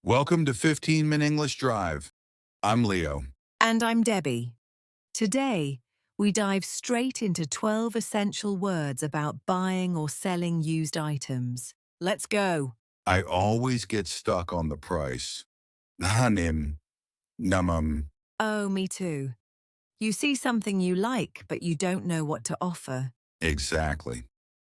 Welcome to 15-Minute English Drive. I'm Leo. And I'm Debbie. Today, we dive straight into 12 essential words about buying or selling used items. Let's go. I always get stuck on the price. Nanim, namam. Oh, me too. You see something you like, but you don't know what to offer. Exactly.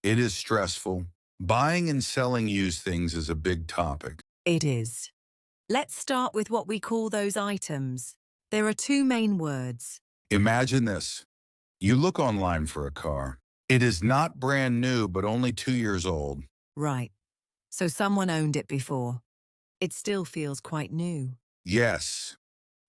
It is stressful. Buying and selling used things is a big topic. It is. Let's start with what we call those items. There are two main words. Imagine this. You look online for a car. It is not brand new, but only 2 years old. Right. So someone owned it before. It still feels quite new. Yes.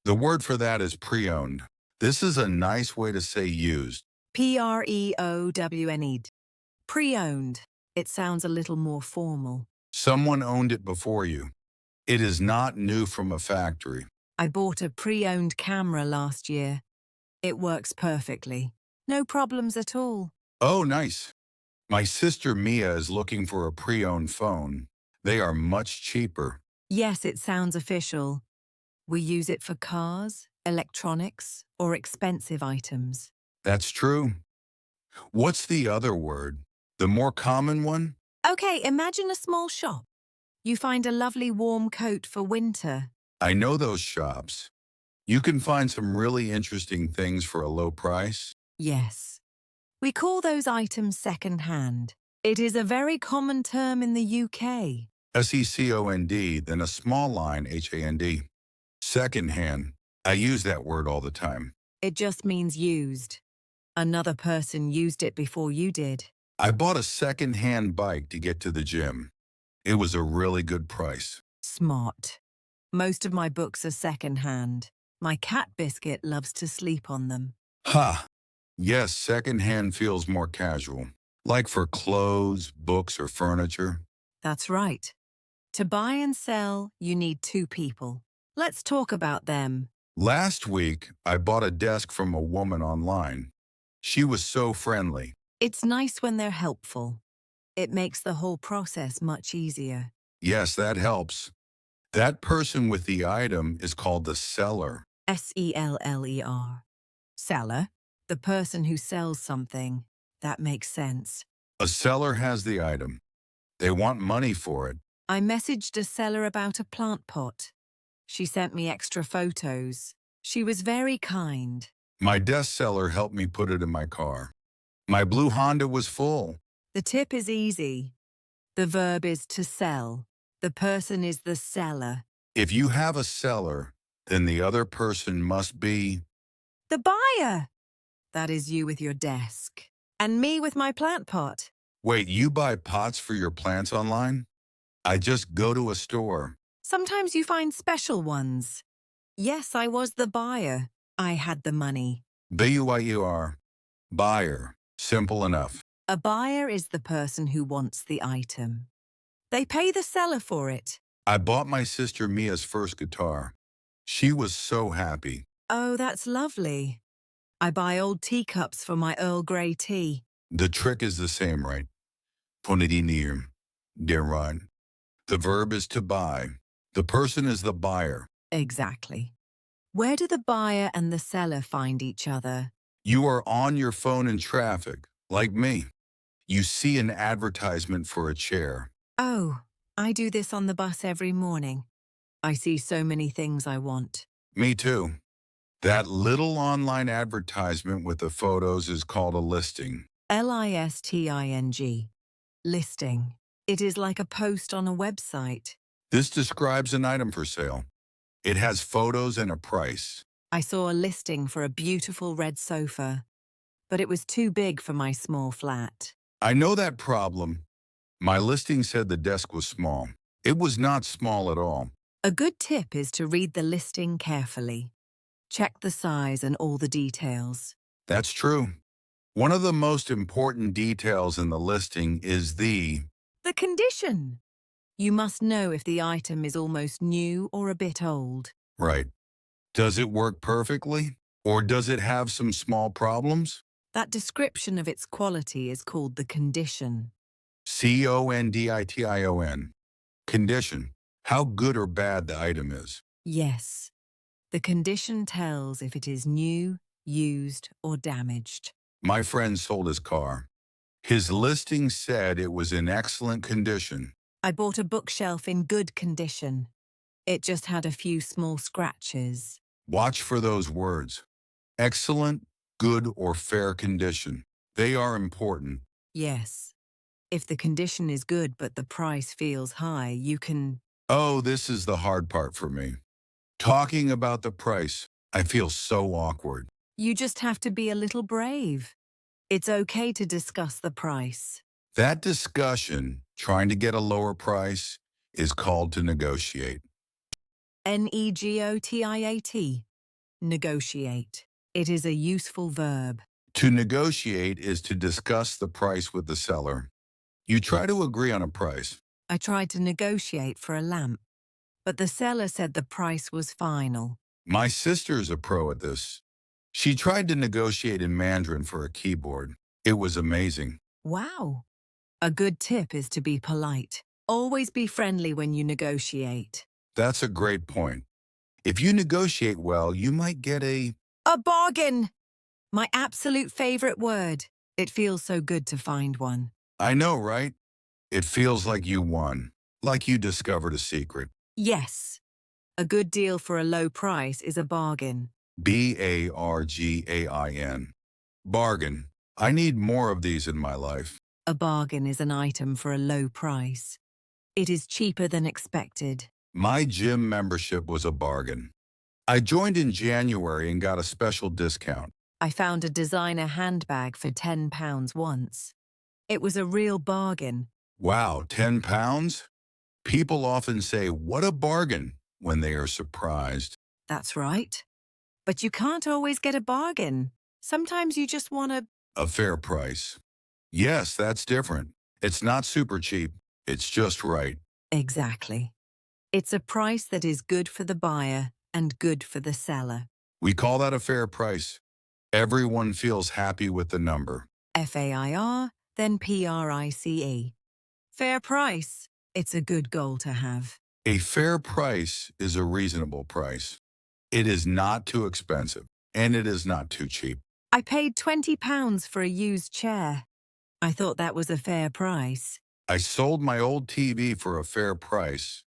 The word for that is pre-owned. This is a nice way to say used. P-R-E-O-W-N-E-D. Pre-owned. It sounds a little more formal. Someone owned it before you. It is not new from a factory. I bought a pre-owned camera last year. It works perfectly. No problems at all. Oh, nice. My sister Mia is looking for a pre-owned phone. They are much cheaper. Yes, it sounds official. We use it for cars, electronics, or expensive items. That's true. What's the other word? The more common one? Okay, imagine a small shop. You find a lovely warm coat for winter. I know those shops. You can find some really interesting things for a low price. Yes. We call those items second-hand. It is a very common term in the UK. S-E-C-O-N-D, then a small line, H-A-N-D. Second-hand. I use that word all the time. It just means used. Another person used it before you did. I bought a second-hand bike to get to the gym. It was a really good price. Smart. Most of my books are second-hand. My cat Biscuit loves to sleep on them. Ha! Yes, second-hand feels more casual, like for clothes, books, or furniture. That's right. To buy and sell, you need two people. Let's talk about them. Last week, I bought a desk from a woman online. She was so friendly. It's nice when they're helpful. It makes the whole process much easier. Yes, that helps. That person with the item is called the seller. S-E-L-L-E-R. Seller? The person who sells something. That makes sense. A seller has the item. They want money for it. I messaged a seller about a plant pot. She sent me extra photos. She was very kind. My desk seller helped me put it in my car. My blue Honda was full. The tip is easy. The verb is to sell. The person is the seller. If you have a seller, then the other person must be... The buyer! That is you with your desk. And me with my plant pot. Wait, you buy pots for your plants online? I just go to a store. Sometimes you find special ones. Yes, I was the buyer. I had the money. B-U-Y-E-R. Buyer. Simple enough. A buyer is the person who wants the item. They pay the seller for it. I bought my sister Mia's first guitar. She was so happy. Oh, that's lovely. I buy old teacups for my Earl Grey tea. The trick is the same, right? Ponedinir. Deran. The verb is to buy. The person is the buyer. Exactly. Where do the buyer and the seller find each other? You are on your phone in traffic, like me. You see an advertisement for a chair. Oh, I do this on the bus every morning. I see so many things I want. Me too. That little online advertisement with the photos is called a listing. L-I-S-T-I-N-G. Listing. It is like a post on a website. This describes an item for sale. It has photos and a price. I saw a listing for a beautiful red sofa, but it was too big for my small flat. I know that problem. My listing said the desk was small. It was not small at all. A good tip is to read the listing carefully. Check the size and all the details. That's true. One of the most important details in the listing is the condition. You must know if the item is almost new or a bit old. Right. Does it work perfectly? Or does it have some small problems? That description of its quality is called the condition. C-O-N-D-I-T-I-O-N. Condition. How good or bad the item is. Yes. The condition tells if it is new, used, or damaged. My friend sold his car. His listing said it was in excellent condition. I bought a bookshelf in good condition. It just had a few small scratches. Watch for those words. Excellent, good, or fair condition. They are important. Yes. If the condition is good but the price feels high, you can... Oh, this is the hard part for me. Talking about the price, I feel so awkward. You just have to be a little brave. It's okay to discuss the price. That discussion, trying to get a lower price, is called to negotiate. Negotiate. Negotiate. It is a useful verb. To negotiate is to discuss the price with the seller. You try to agree on a price. I tried to negotiate for a lamp, but the seller said the price was final. My sister's a pro at this. She tried to negotiate in Mandarin for a keyboard. It was amazing. Wow. A good tip is to be polite. Always be friendly when you negotiate. That's a great point. If you negotiate well, you might get a bargain! My absolute favorite word. It feels so good to find one. I know, right? It feels like you won, like you discovered a secret. Yes. A good deal for a low price is a bargain. bargain. Bargain. I need more of these in my life. A bargain is an item for a low price. It is cheaper than expected. My gym membership was a bargain. I joined in January and got a special discount. I found a designer handbag for £10 once. It was a real bargain. Wow, £10? People often say, "What a bargain," when they are surprised. That's right. But you can't always get a bargain. Sometimes you just want A fair price. Yes, that's different. It's not super cheap. It's just right. Exactly. It's a price that is good for the buyer and good for the seller. We call that a fair price. Everyone feels happy with the number. FAIR, then PRICE. Fair price. It's a good goal to have. A fair price is a reasonable price. It is not too expensive, and it is not too cheap. I paid £20 for a used chair. I thought that was a fair price. I sold my old TV for a fair price.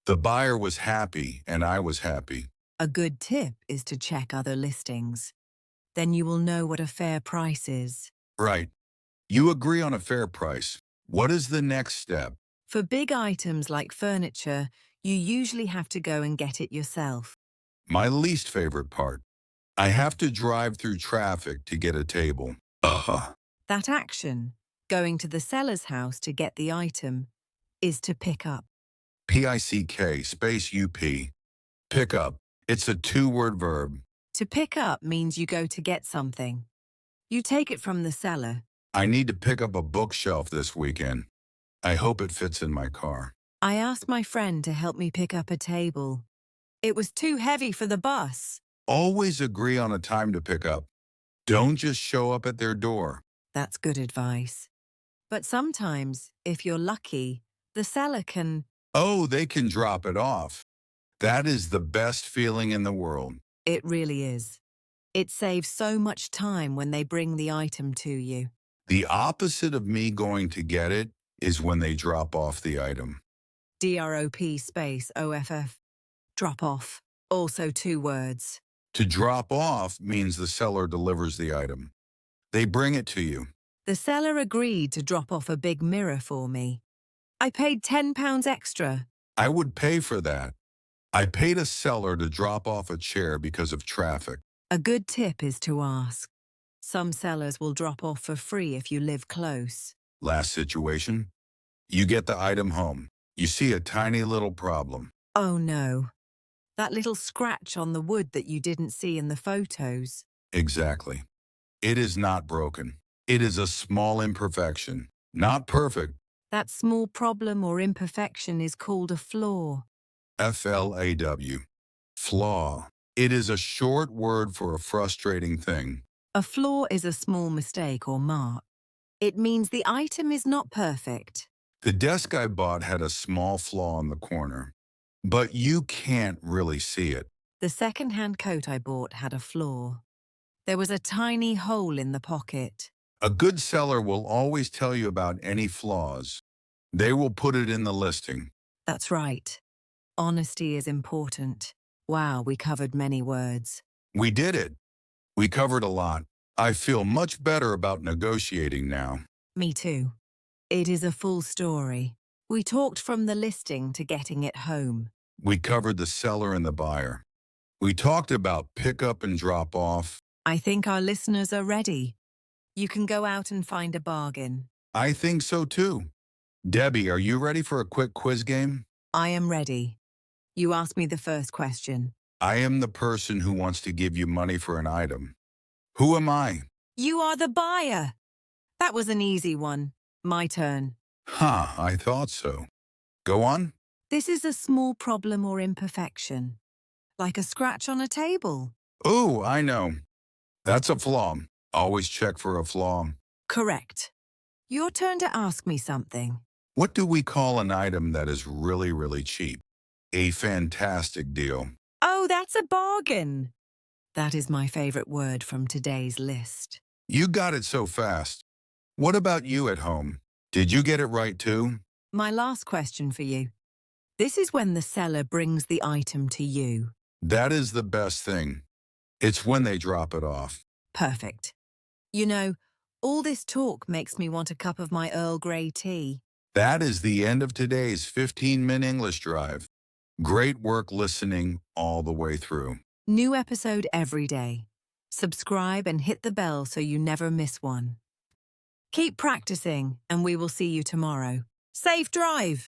The buyer was happy, and I was happy. A good tip is to check other listings. Then you will know what a fair price is. Right. You agree on a fair price. What is the next step? For big items like furniture, you usually have to go and get it yourself. My least favorite part. I have to drive through traffic to get a table. That action, going to the seller's house to get the item, is to pick up. PICK space UP. Pick up. It's a two-word verb. To pick up means you go to get something. You take it from the seller. I need to pick up a bookshelf this weekend. I hope it fits in my car. I asked my friend to help me pick up a table. It was too heavy for the bus. Always agree on a time to pick up. Don't just show up at their door. That's good advice. But sometimes, if you're lucky, the seller can... Oh, they can drop it off. That is the best feeling in the world. It really is. It saves so much time when they bring the item to you. The opposite of me going to get it is when they drop off the item. DROP space OFF. Drop off. Also 2 words. To drop off means the seller delivers the item. They bring it to you. The seller agreed to drop off a big mirror for me. I paid £10 extra. I would pay for that. I paid a seller to drop off a chair because of traffic. A good tip is to ask. Some sellers will drop off for free if you live close. Last situation. You get the item home. You see a tiny little problem. Oh no. That little scratch on the wood that you didn't see in the photos. Exactly. It is not broken. It is a small imperfection. Not perfect. That small problem or imperfection is called a flaw. FLAW. Flaw. It is a short word for a frustrating thing. A flaw is a small mistake or mark. It means the item is not perfect. The desk I bought had a small flaw in the corner. but you can't really see it. The second-hand coat I bought had a flaw. There was a tiny hole in the pocket. A good seller will always tell you about any flaws. They will put it in the listing. That's right. Honesty is important. Wow, we covered many words. We did it. We covered a lot. I feel much better about negotiating now. Me too. It is a full story. We talked from the listing to getting it home. We covered the seller and the buyer. We talked about pick up and drop off. I think our listeners are ready. You can go out and find a bargain. I think so too. Debbie, are you ready for a quick quiz game? I am ready. You ask me the first question. I am the person who wants to give you money for an item. Who am I? You are the buyer. That was an easy one. My turn. I thought so. Go on. This is a small problem or imperfection, like a scratch on a table. Oh, I know. That's a flaw. Always check for a flaw. Correct. Your turn to ask me something. What do we call an item that is really, really cheap? A fantastic deal. Oh, that's a bargain. That is my favorite word from today's list. You got it so fast. What about you at home? Did you get it right too? My last question for you. This is when the seller brings the item to you. That is the best thing. It's when they drop it off. Perfect. You know, all this talk makes me want a cup of my Earl Grey tea. That is the end of today's 15-minute English drive. Great work listening all the way through. New episode every day. Subscribe and hit the bell so you never miss one. Keep practicing, and we will see you tomorrow. Safe drive!